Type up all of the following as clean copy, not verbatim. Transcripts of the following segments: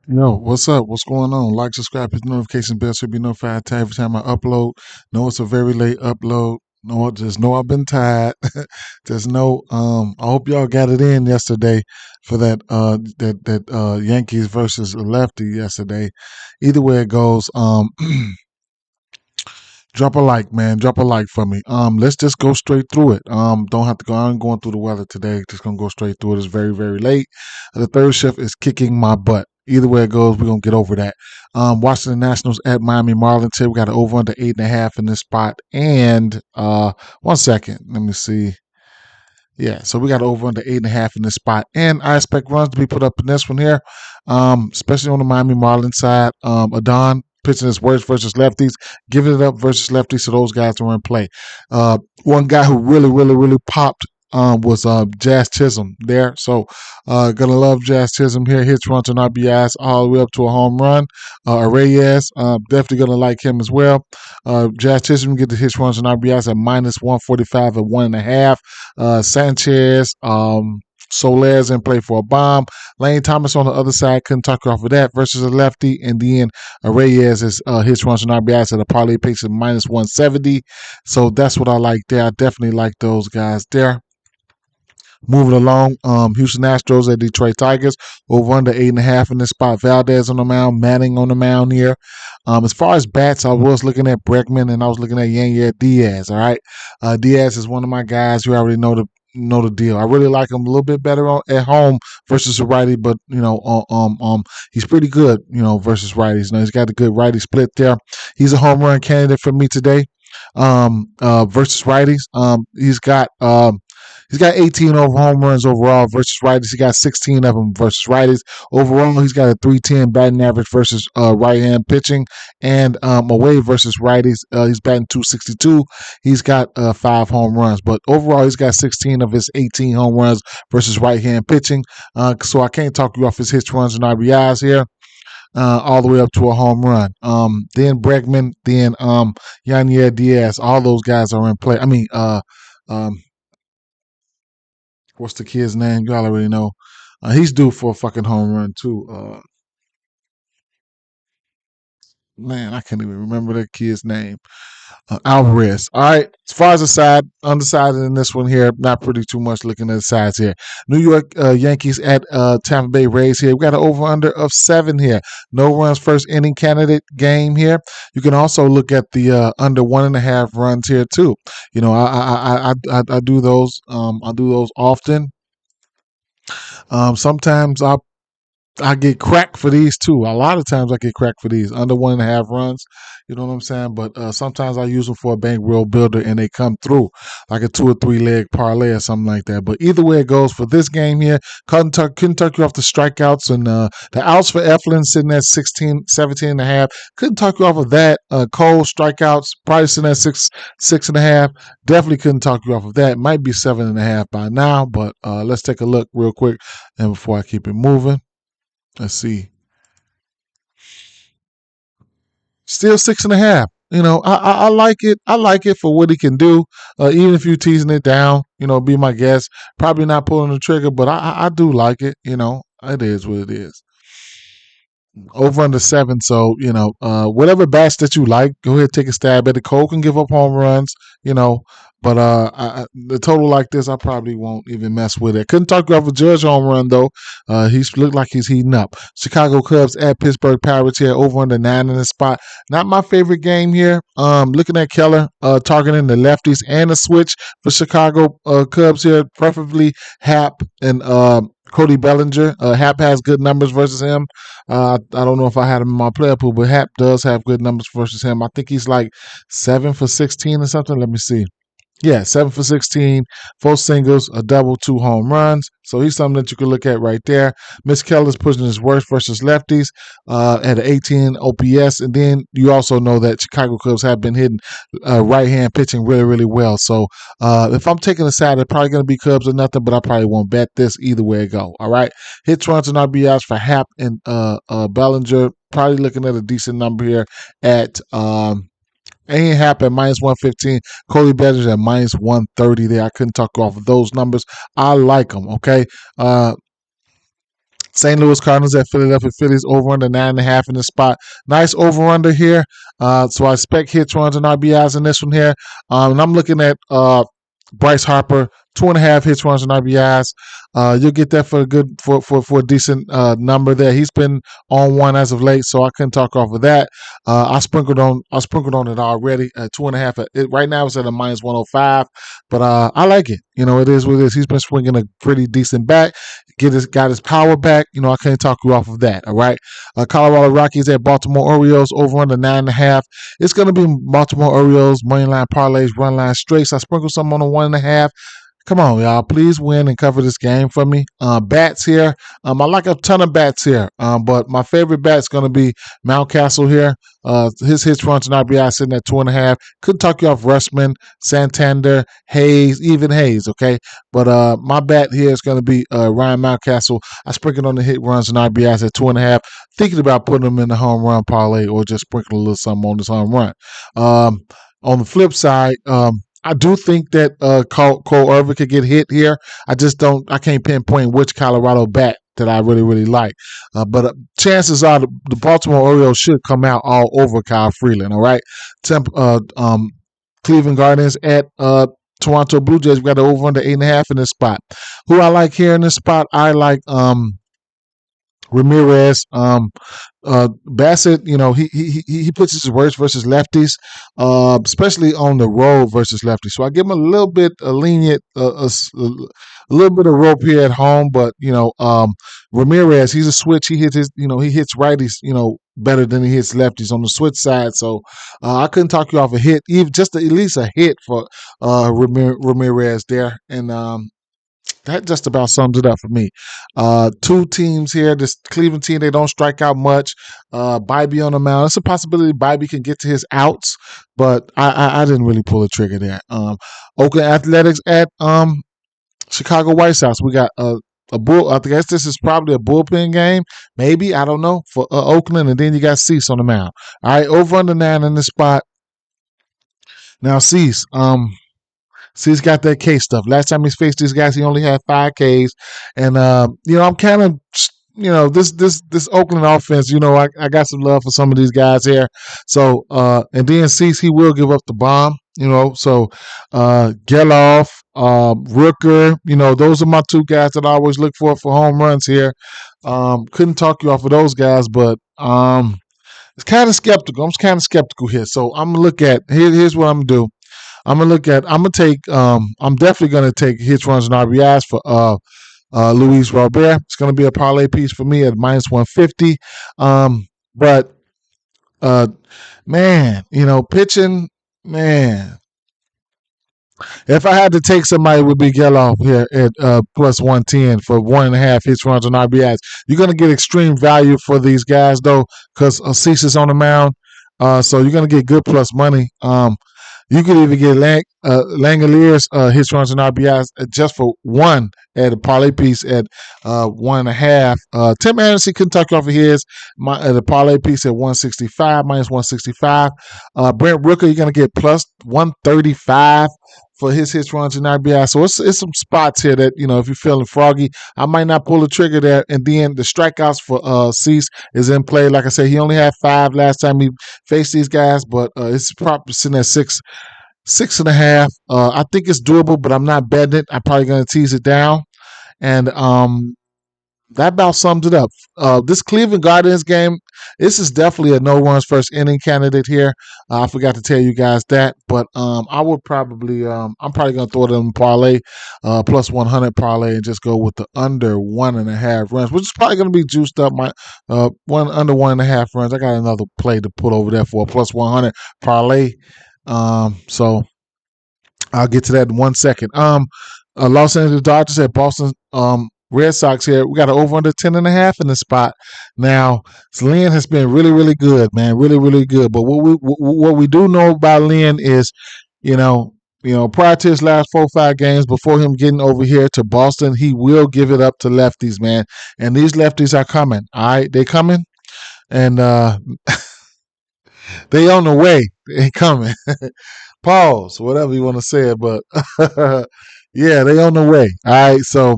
Yo, what's up? What's going on? Like, subscribe, hit the notification bell so you be notified every time I upload. Know it's a very late upload. No, just know I've been tired. Just know, I hope y'all got it in yesterday for that Yankees versus lefty yesterday. Either way it goes, drop a like, man. Drop a like for me. Let's just go straight through it. Don't have to go. I'm going through the weather today. Just gonna go straight through it. It's very, very late. The third shift is kicking my butt. Either way it goes, we're gonna get over that. Washington Nationals at Miami Marlins here. We got an over under 8.5 in this spot. And 1 second. Let me see. Yeah, so we got over under 8.5 in this spot, and I expect runs to be put up in this one here, especially on the Miami Marlins side. Adon pitching his worst versus lefties, giving it up versus lefties, so those guys are in play. One guy who really, really, really popped was Jazz Chisholm there. So gonna love Jazz Chisholm here. Hits, runs, and RBIs all the way up to a home run. Reyes, definitely gonna like him as well. Jazz Chisholm get the hits, runs, and RBIs at minus 145 at 1.5. Sanchez, Solers in play for a bomb. Lane Thomas on the other side couldn't talk you off of that versus a lefty. And then Reyes is hits, runs, and RBIs at a parlay picks at minus 170. So that's what I like there. I definitely like those guys there. Moving along, Houston Astros at Detroit Tigers over under 8.5 in this spot. Valdez on the mound, Manning on the mound here. As far as bats, I was looking at Bregman and I was looking at Yanya Diaz. All right, Diaz is one of my guys. You already know the deal. I really like him a little bit better at home versus a righty, but he's pretty good, versus righties. He's got a good righty split there. He's a home run candidate for me today. Versus righties, he's got 18 over home runs overall versus righties. He got 16 of them versus righties. Overall, he's got a 310 batting average versus right hand pitching, and away versus righties, he's batting 262. He's got 5 home runs, but overall, he's got 16 of his 18 home runs versus right hand pitching. So I can't talk you off his hits, runs, and RBIs here. All the way up to a home run. Then Bregman, then Yanier Diaz, all those guys are in play. I mean, um, what's the kid's name? Y'all already know. He's due for a fucking home run too. Man, I can't even remember that kid's name. Alvarez. All right. As far as the side, undecided in this one here. Not pretty too much looking at the sides here. New York Yankees at Tampa Bay Rays here. We got an over under of 7 here. No runs first inning candidate game here. You can also look at the under 1.5 runs here too. I do those. I do those often. Sometimes I get cracked for these too. A lot of times I get cracked for these under 1.5 runs. You know what I'm saying? But sometimes I use them for a bankroll builder and they come through like a 2 or 3 leg parlay or something like that. But either way it goes for this game here, couldn't tuck you off the strikeouts and the outs for Eflin sitting at 16, 17 and a half. Couldn't talk you off of that. Cole strikeouts probably sitting at 6.5. Definitely couldn't talk you off of that. Might be 7.5 by now, but let's take a look real quick and before I keep it moving. Let's see. Still 6.5. I like it. I like it for what he can do. Even if you're teasing it down, be my guest. Probably not pulling the trigger, but I do like it. It is what it is. Over under 7. So whatever bats that you like, go ahead take a stab at it. Cole can give up home runs, but the total like this, I probably won't even mess with it. Couldn't talk about a Judge home run though. He's looked like he's heating up. Chicago Cubs at Pittsburgh Pirates here, over under 9 in the spot. Not my favorite game here. Looking at Keller, targeting the lefties and a switch for Chicago Cubs here, preferably Hap and Cody Bellinger. Hap has good numbers versus him. I don't know if I had him in my player pool, but Hap does have good numbers versus him. I think he's like 7 for 16 or something. Let me see. Yeah, 7 for 16, 4 singles, a double, 2 home runs. So he's something that you can look at right there. Miss Keller's pushing his worst versus lefties at an 18 OPS. And then you also know that Chicago Cubs have been hitting right hand pitching really, really well. So if I'm taking a side, it's probably going to be Cubs or nothing, but I probably won't bet this either way it go. All right. Hits, runs, and RBIs for Hap and Bellinger. Probably looking at a decent number here at ain't happen minus 115. Cody Bellinger at minus 130 there. I couldn't talk off of those numbers. I like them, okay? St. Louis Cardinals at Philadelphia Phillies over under 9.5 in this spot. Nice over under here. So I expect hits, runs, and RBIs in this one here. And I'm looking at Bryce Harper, 2.5 hits, runs, and RBIs. You'll get that for a good for a decent number there. He's been on one as of late, so I couldn't talk off of that. I sprinkled on it already at 2.5. Right now it's at a -105, but I like it. It is what it is. He's been swinging a pretty decent bat. Got his power back. I can't talk you off of that. All right. Colorado Rockies at Baltimore Orioles over under 9.5. It's going to be Baltimore Orioles money line parlays, run line straights. I sprinkled some on the 1.5. Come on, y'all. Please win and cover this game for me. Bats here. I like a ton of bats here. But my favorite bat's going to be Mountcastle here. His hits, runs, and RBI sitting at 2.5. Could talk you off Rushman, Santander, Hayes, even Hayes, okay? But my bat here is going to be Ryan Mountcastle. I sprinkled on the hit, runs, and RBIs at 2.5. Thinking about putting him in the home run parlay or just sprinkling a little something on this home run. On the flip side, I do think that Cole Irvin could get hit here. I can't pinpoint which Colorado bat that I really, really like. But chances are the Baltimore Orioles should come out all over Kyle Freeland, all right? Cleveland Guardians at Toronto Blue Jays. We got the over under 8.5 in this spot. Who I like here in this spot, I like Ramirez. Bassett, he puts his worst versus lefties, especially on the road versus lefties. So I give him a little bit lenient, a little bit of rope here at home. But Ramirez, he's a switch. He hits he hits righties, better than he hits lefties on the switch side. So I couldn't talk you off a hit, even just at least a hit for Ramirez there, and that just about sums it up for me. Two teams here. This Cleveland team, they don't strike out much. Bybee on the mound. It's a possibility Bybee can get to his outs, but I didn't really pull the trigger there. Oakland Athletics at Chicago White Sox. We got a bull. I guess this is probably a bullpen game. Maybe, I don't know, for Oakland, and then you got Cease on the mound. All right, over under 9 in this spot. Now Cease. He's got that K stuff. Last time he's faced these guys, he only had 5 Ks. And I'm kind of this Oakland offense, I got some love for some of these guys here. So and then Cease, he will give up the bomb, so Geloff, Rooker, those are my 2 guys that I always look for home runs here. Couldn't talk you off of those guys, but it's kind of skeptical. I'm kind of skeptical here. So I'm gonna look at here's what I'm gonna do. I'm definitely gonna take hits, runs, and RBIs for Luis Robert. It's gonna be a parlay piece for me at -150. But man, pitching, man. If I had to take somebody, it would be Geloff here at +110 for 1.5 hits, runs, and RBIs. You're gonna get extreme value for these guys though, because Cease is on the mound. So you're gonna get good plus money. You could even get Langoliers hits, runs, and RBIs just for 1 at a parlay piece at 1.5. Tim Anderson couldn't talk off of his at a parlay piece at 165, -165. Brent Rooker, you're going to get plus 135 for his hits, runs, and RBI. So it's some spots here that, if you're feeling froggy, I might not pull the trigger there. And then the strikeouts for Cease is in play. Like I said, he only had 5 last time he faced these guys, but it's probably sitting at 6.5. I think it's doable, but I'm not betting it. I'm probably going to tease it down. And that about sums it up. This Cleveland Guardians game, this is definitely a no runs first inning candidate here. I forgot to tell you guys that, but I would probably, I'm probably gonna throw it in parlay, plus 100 parlay, and just go with the under 1.5 runs, which is probably gonna be juiced up. My under 1.5 runs. I got another play to put over there for a plus 100 parlay. So I'll get to that in 1 second. Los Angeles Dodgers at Boston Red Sox here. We got an over under 10.5 in the spot. Now, Lynn has been really, really good, man. Really, really good. But what we do know about Lynn is, prior to his last 4-5 games, before him getting over here to Boston, he will give it up to lefties, man. And these lefties are coming. All right, they coming, and they on the way. They coming. Pause, whatever you want to say, but yeah, they on the way. All right, so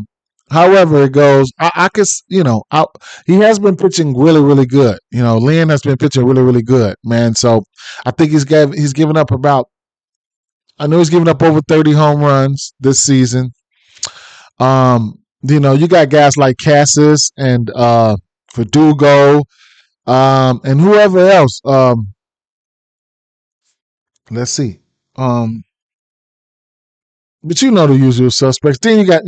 However it goes, I could, he has been pitching really, really good. Lynn has been pitching really, really good, man. So I think he's given up about. I know he's given up over 30 home runs this season. You got guys like Cassis and Verdugo, and whoever else. Let's see. But you know the usual suspects. Then you got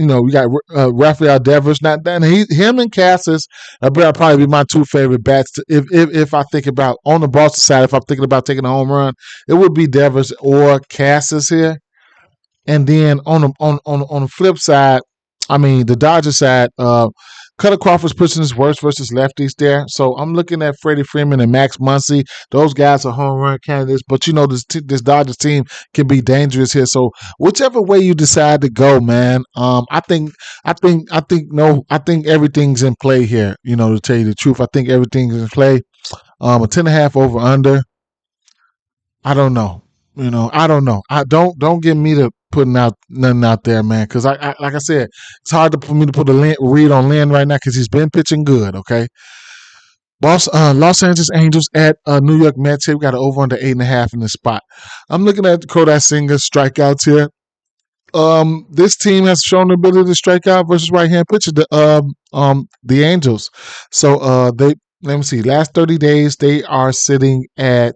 Rafael Devers. Not that him and Cassis probably be my two favorite bats. If I think about on the Boston side, if I'm thinking about taking a home run, it would be Devers or Cassis here. And then on the flip side, I mean the Dodgers side, Cutter Crawford's pushing his worst versus lefties there. So I'm looking at Freddie Freeman and Max Muncy. Those guys are home run candidates, but this Dodgers team can be dangerous here. So whichever way you decide to go, man, I think everything's in play here. To tell you the truth, I think everything's in play. A 10.5 over under. I don't know. I don't know. I don't get me to putting out nothing out there, man. Because I like I said, it's hard for me to put a read on Lynn right now because he's been pitching good. Okay, Los Angeles Angels at New York Mets. Here we got an over under 8.5 in the spot. I'm looking at Kodak Singer's strikeouts here. This team has shown the ability to strike out versus right hand pitcher, the Angels. So they let me see. Last 30 days, they are sitting at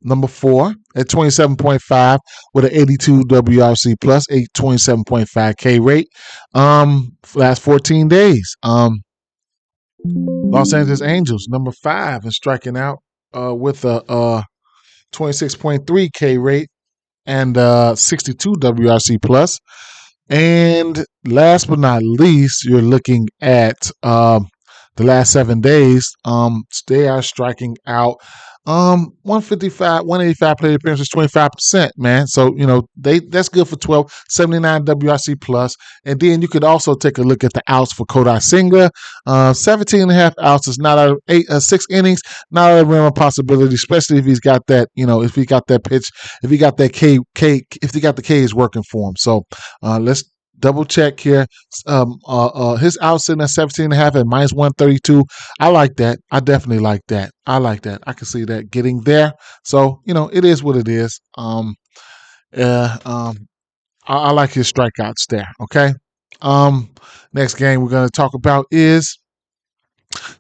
number 4 at 27.5 with an 82 WRC plus, a 27.5 K rate. Last 14 days. Los Angeles Angels, number 5 in striking out with a 26.3 K rate and 62 WRC plus. And last but not least, you're looking at the last 7 days. They are striking out 155, 185 plate appearances, 25%, man. So, that's good for 12, 79 WRC plus. And then you could also take a look at the outs for Kodai Senga. 17 and a half outs is not out of 6 innings, not out of realm of possibility, especially if he's got that, if he got that pitch, if he got that if he got the K is working for him. So let's double check here. His out sitting at 17 and a half at minus 132. I like that. I definitely like that. I like that. I can see that getting there. So, it is what it is. I like his strikeouts there. Okay. Next game we're going to talk about is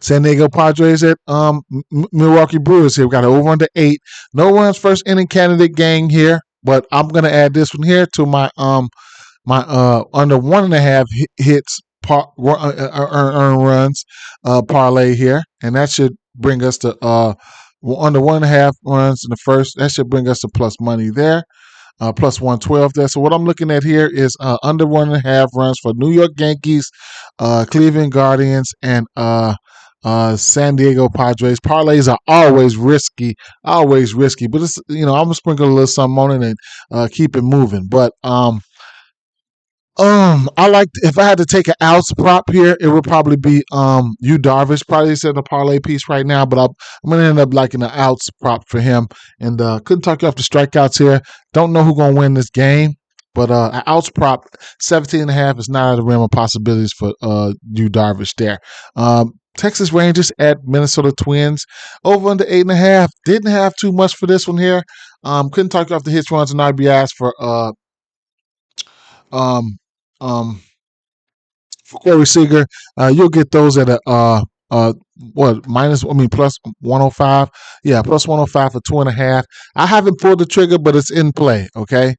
San Diego Padres at Milwaukee Brewers here. We got an over under 8. No runs first inning candidate gang here, but I'm going to add this one here to my my under 1.5 hits earn runs parlay here, and that should bring us to under 1.5 runs in the first. That should bring us to plus money there, plus 112 there. So what I'm looking at here is under 1.5 runs for New York Yankees, Cleveland Guardians, and San Diego Padres. Parlays are always risky, but it's I'm gonna sprinkle a little something on it and keep it moving. But I like if I had to take an outs prop here, it would probably be Yu Darvish. Probably said a parlay piece right now, but I'm gonna end up liking an outs prop for him. And couldn't talk you off the strikeouts here. Don't know who's gonna win this game, but an outs prop 17.5 is not out of the realm of possibilities for Yu Darvish there. Texas Rangers at Minnesota Twins over under 8.5. Didn't have too much for this one here. Couldn't talk you off the hits, runs, and RBIs for for Corey Seager. You'll get those at a plus 105. Yeah, plus 105 for 2.5. I haven't pulled the trigger, but it's in play. Okay.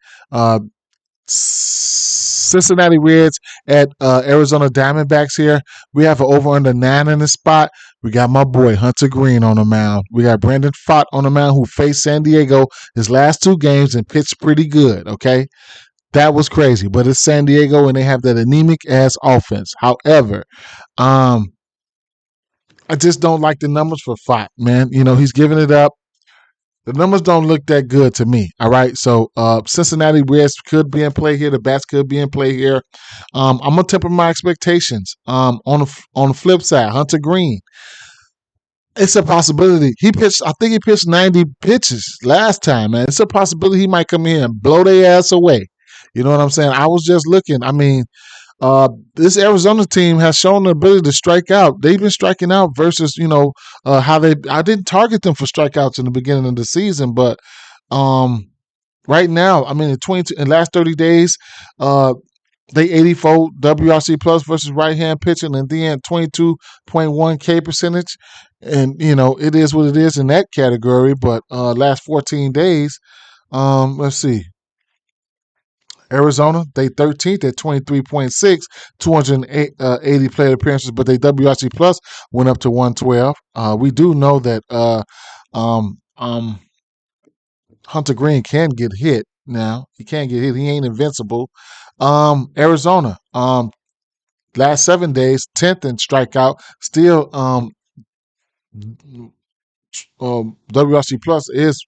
Cincinnati Reds at Arizona Diamondbacks here. We have an over under 9 in the spot. We got my boy Hunter Green on the mound. We got Brandon Pfaadt on the mound, who faced San Diego his last 2 games and pitched pretty good. Okay. That was crazy, but it's San Diego and they have that anemic ass offense. However, I just don't like the numbers for Pfaadt, man. He's giving it up. The numbers don't look that good to me. All right, so Cincinnati Reds could be in play here. The bats could be in play here. I'm gonna temper my expectations. On the flip side, Hunter Green. It's a possibility. I think he pitched 90 pitches last time, man. It's a possibility he might come in and blow their ass away. You know what I'm saying? I was just looking. I mean, This Arizona team has shown the ability to strike out. They've been striking out versus how they. I didn't target them for strikeouts in the beginning of the season, but um, right now, I mean, in last 30 days, uh, they 84 WRC plus versus right hand pitching, and then 22.1 K percentage, and it is what it is in that category. But last 14 days, let's see. Arizona, they 13th at 23.6, 280 plate appearances, but they WRC plus went up to 112. We do know that um, um, Hunter Green can get hit now. He can get hit. He ain't invincible. Arizona, last 7 days, 10th in strikeout, still WRC plus is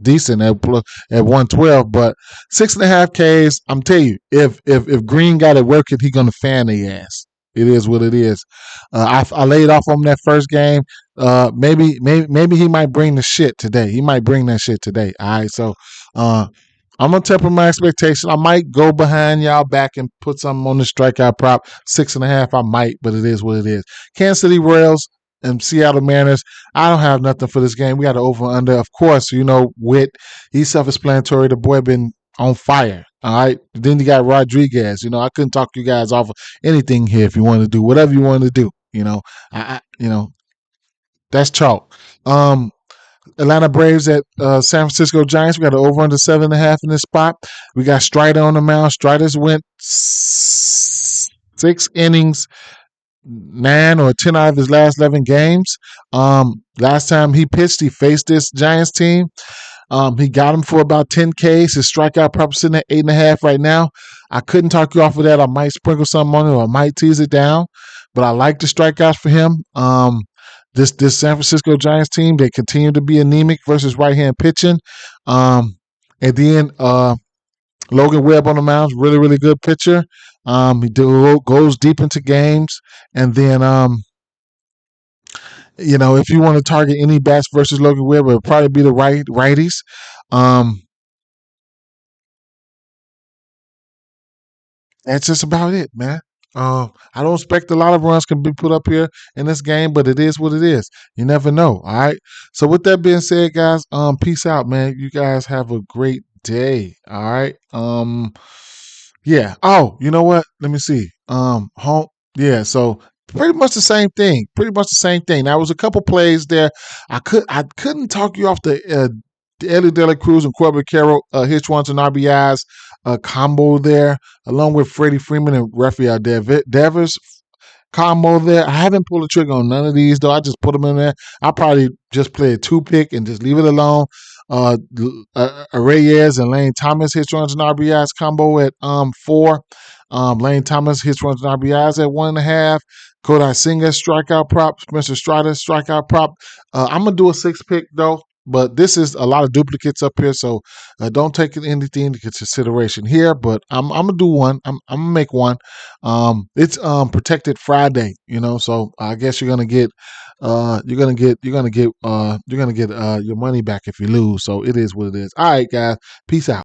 decent at 112, but 6.5 Ks. I'm telling you, if Green got it working, he gonna fan the ass. It is what it is. I laid off on that first game. Maybe he might bring the shit today. He might bring that shit today. All right, so uh, I'm gonna temper my expectation. I might go behind y'all back and put something on the strikeout prop 6.5. I might, but it is what it is. Kansas City Royals and Seattle Mariners. I don't have nothing for this game. We got an over under. Of course, Witt, he's self-explanatory. The boy been on fire. All right. Then you got Rodriguez. I couldn't talk you guys off of anything here if you want to do whatever you want to do. That's chalk. Atlanta Braves at San Francisco Giants. We got an over under 7.5 in this spot. We got Strider on the mound. Strider's went 6 innings, 9 or 10 out of his last 11 games. Last time he pitched, he faced this Giants team. He got him for about 10 Ks. His strikeout prop sitting at 8.5 right now. I couldn't talk you off of that. I might sprinkle something on it, or I might tease it down. But I like the strikeouts for him. This San Francisco Giants team, they continue to be anemic versus right hand pitching. And then Logan Webb on the mound, really, really good pitcher. He goes deep into games. And then, if you want to target any bats versus Logan Webb, it'll probably be the righties. That's just about it, man. I don't expect a lot of runs can be put up here in this game, but it is what it is. You never know. All right. So with that being said, guys, peace out, man. You guys have a great day. All right. Yeah. Oh, you know what? Let me see. Home. Yeah. So pretty much the same thing. Pretty much the same thing. Now, was a couple plays there. I couldn't talk you off the Ellie De La Cruz and Corbett Carroll hitch ones and RBIs combo there, along with Freddie Freeman and Rafael Devers combo there. I haven't pulled the trigger on none of these though. I just put them in there. I'll probably just play a 2-pick and just leave it alone. Reyes and Lane Thomas hits runs and RBIs combo at 4. Lane Thomas hits runs and RBIs at 1.5. Kodai Singer strikeout prop. Spencer Strider strikeout prop. I'm gonna do a 6-pick though. But this is a lot of duplicates up here, so don't take anything into consideration here. But I'm gonna do one. I'm gonna make one. It's Protected Friday, so I guess you're gonna get your money back if you lose. So it is what it is. All right, guys. Peace out.